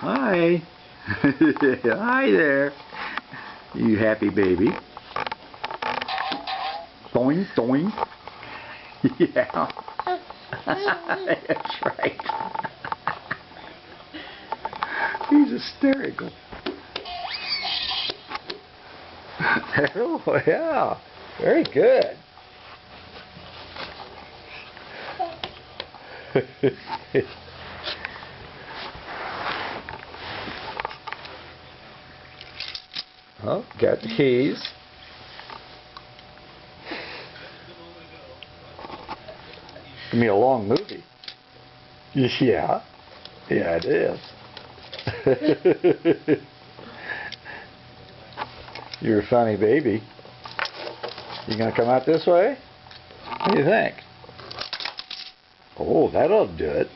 Hi. Hi there. You happy baby. Doing, doing. Yeah. That's right. He's hysterical. Oh, yeah. Very good. Oh, got the keys. It's gonna be a long movie. Yeah. Yeah, it is. You're a funny baby. You gonna come out this way? What do you think? Oh, that'll do it.